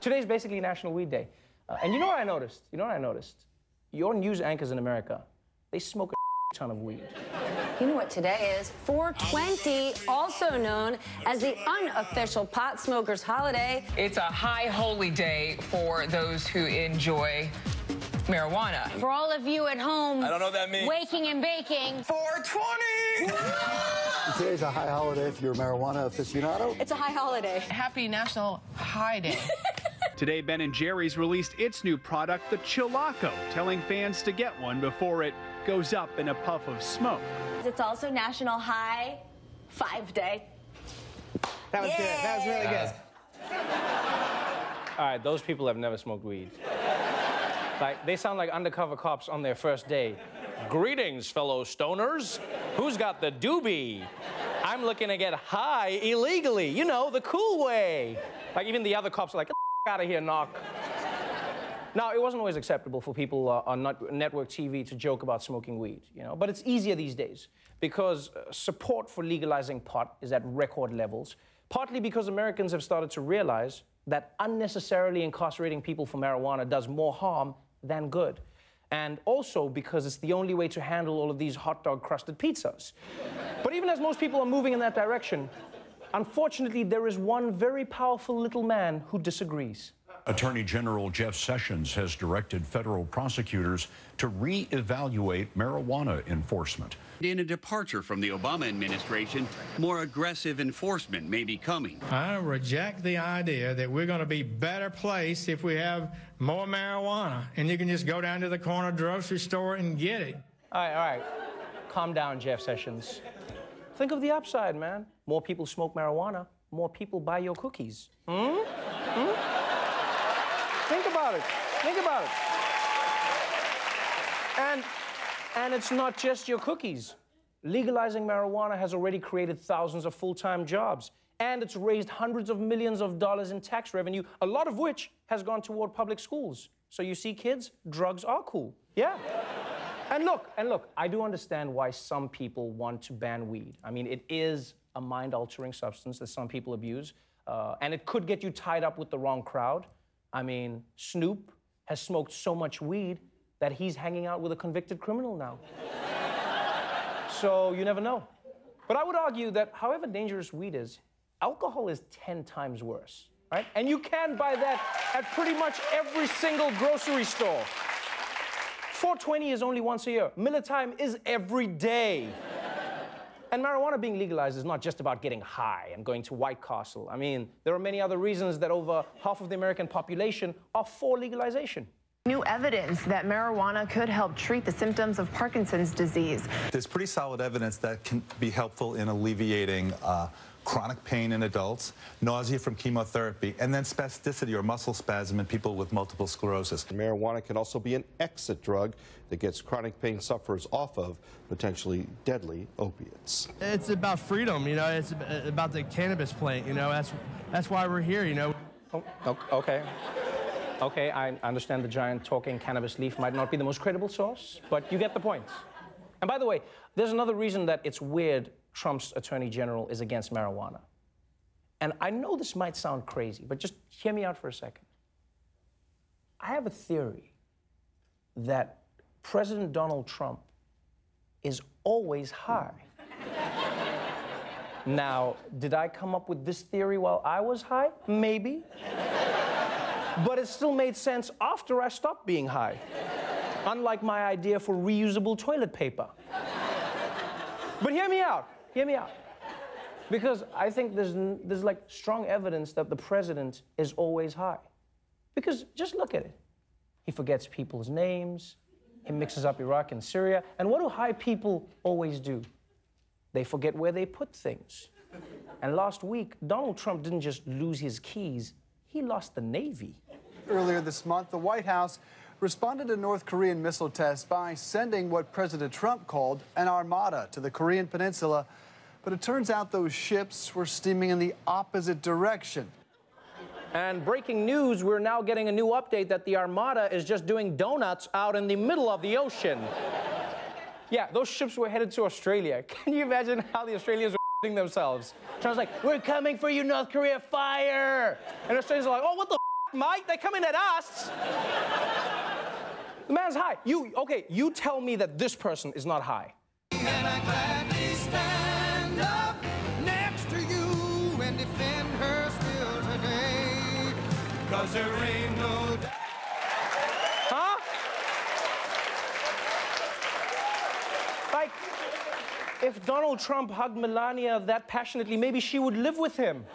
Today's basically National Weed Day. And you know what I noticed? Your news anchors in America, they smoke a ton of weed. You know what today is? 420, also known as the unofficial pot smokers' holiday. It's a high holy day for those who enjoy marijuana. For all of you at home, I don't know what that means. Waking and baking. 420! Today's a high holiday if you're a marijuana aficionado. It's a high holiday. Happy National High Day. Today, Ben & Jerry's released its new product, the Chilaco, telling fans to get one before it goes up in a puff of smoke. It's also National High 5 Day. That was good. That was really good. All right, those people have never smoked weed. Like, they sound like undercover cops on their first day. Greetings, fellow stoners. Who's got the doobie? I'm looking to get high illegally. You know, the cool way. Like, even the other cops are like, get the out of here, knock. Now, it wasn't always acceptable for people on network TV to joke about smoking weed, you know, but it's easier these days because support for legalizing pot is at record levels, partly because Americans have started to realize that unnecessarily incarcerating people for marijuana does more harm than good, and also because it's the only way to handle all of these hot dog crusted pizzas. But even as most people are moving in that direction, unfortunately, there is one very powerful little man who disagrees. Attorney General Jeff Sessions has directed federal prosecutors to re-evaluate marijuana enforcement. In a departure from the Obama administration, more aggressive enforcement may be coming. I reject the idea that we're going to be better placed if we have more marijuana and you can just go down to the corner grocery store and get it. All right. Calm down, Jeff Sessions. Think of the upside, man. More people smoke marijuana, more people buy your cookies. Think about it. And it's not just your cookies. Legalizing marijuana has already created thousands of full-time jobs, and it's raised hundreds of millions of dollars in tax revenue, a lot of which has gone toward public schools. So you see, kids, drugs are cool. Yeah. And look, I do understand why some people want to ban weed. I mean, it is a mind-altering substance that some people abuse, and it could get you tied up with the wrong crowd. I mean, Snoop has smoked so much weed that he's hanging out with a convicted criminal now. So you never know. But I would argue that however dangerous weed is, alcohol is 10 times worse, right? And you can buy that at pretty much every single grocery store. 420 is only once a year. Miller time is every day. And marijuana being legalized is not just about getting high and going to White Castle. I mean, there are many other reasons that over half of the American population are for legalization. New evidence that marijuana could help treat the symptoms of Parkinson's disease. There's pretty solid evidence that can be helpful in alleviating chronic pain in adults, nausea from chemotherapy, and then spasticity or muscle spasm in people with multiple sclerosis. Marijuana can also be an exit drug that gets chronic pain sufferers off of potentially deadly opiates. It's about freedom, you know, it's about the cannabis plant, you know, that's why we're here, you know. Oh, okay, I understand the giant talking cannabis leaf might not be the most credible source, but you get the point. And by the way, there's another reason that it's weird Trump's attorney general is against marijuana. And I know this might sound crazy, but just hear me out for a second. I have a theory that President Donald Trump is always high. Now, did I come up with this theory while I was high? Maybe. But it still made sense after I stopped being high. Unlike my idea for reusable toilet paper. But hear me out. Because I think there's like strong evidence that the president is always high. Because just look at it. He forgets people's names. He mixes up Iraq and Syria. And what do high people always do? They forget where they put things. And last week, Donald Trump didn't just lose his keys, he lost the Navy. Earlier this month, the White House responded to North Korean missile tests by sending what President Trump called an armada to the Korean peninsula. But it turns out those ships were steaming in the opposite direction. And breaking news, we're now getting a new update that the armada is just doing donuts out in the middle of the ocean. Yeah, those ships were headed to Australia. Can you imagine how the Australians were themselves? Trump's like, we're coming for you, North Korea, fire! And Australians are like, oh, what the Mike, they're coming at us. The man's high. You tell me that this person is not high. And I gladly stand up next to you and defend her still today. 'Cause there ain't no doubt. Huh? Like, if Donald Trump hugged Melania that passionately, maybe she would live with him.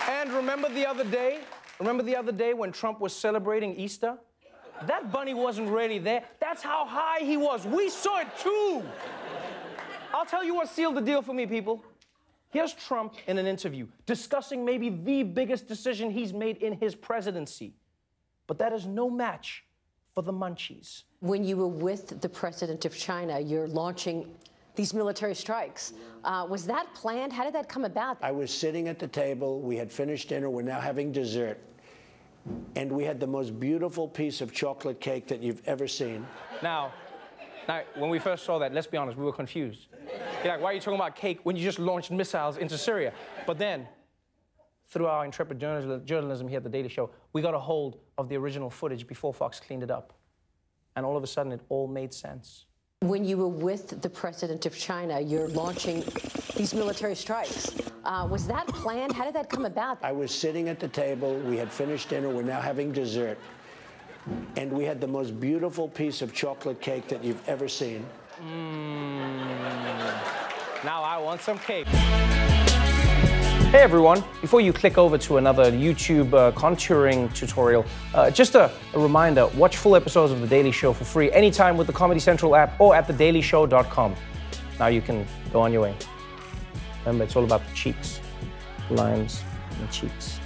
And remember the other day? Remember the other day when Trump was celebrating Easter? That bunny wasn't really there. That's how high he was. We saw it too. I'll tell you what sealed the deal for me, people. Here's Trump in an interview discussing maybe the biggest decision he's made in his presidency. But that is no match for the munchies. When you were with the president of China, you're launching these military strikes. Was that planned? How did that come about? I was sitting at the table. We had finished dinner. We're now having dessert. And we had the most beautiful piece of chocolate cake that you've ever seen. Now, when we first saw that, let's be honest, we were confused. You're like, why are you talking about cake when you just launched missiles into Syria? But then, through our intrepid journalism here at The Daily Show, we got a hold of the original footage before Fox cleaned it up. And all of a sudden, it all made sense. When you were with the president of China, you're launching these military strikes. Was that planned? How did that come about? I was sitting at the table. We had finished dinner. We're now having dessert. And we had the most beautiful piece of chocolate cake that you've ever seen. Now I want some cake. Hey everyone, before you click over to another YouTube contouring tutorial, just a reminder, watch full episodes of The Daily Show for free anytime with the Comedy Central app or at thedailyshow.com. Now you can go on your way. Remember, it's all about the cheeks, the lines, and the cheeks.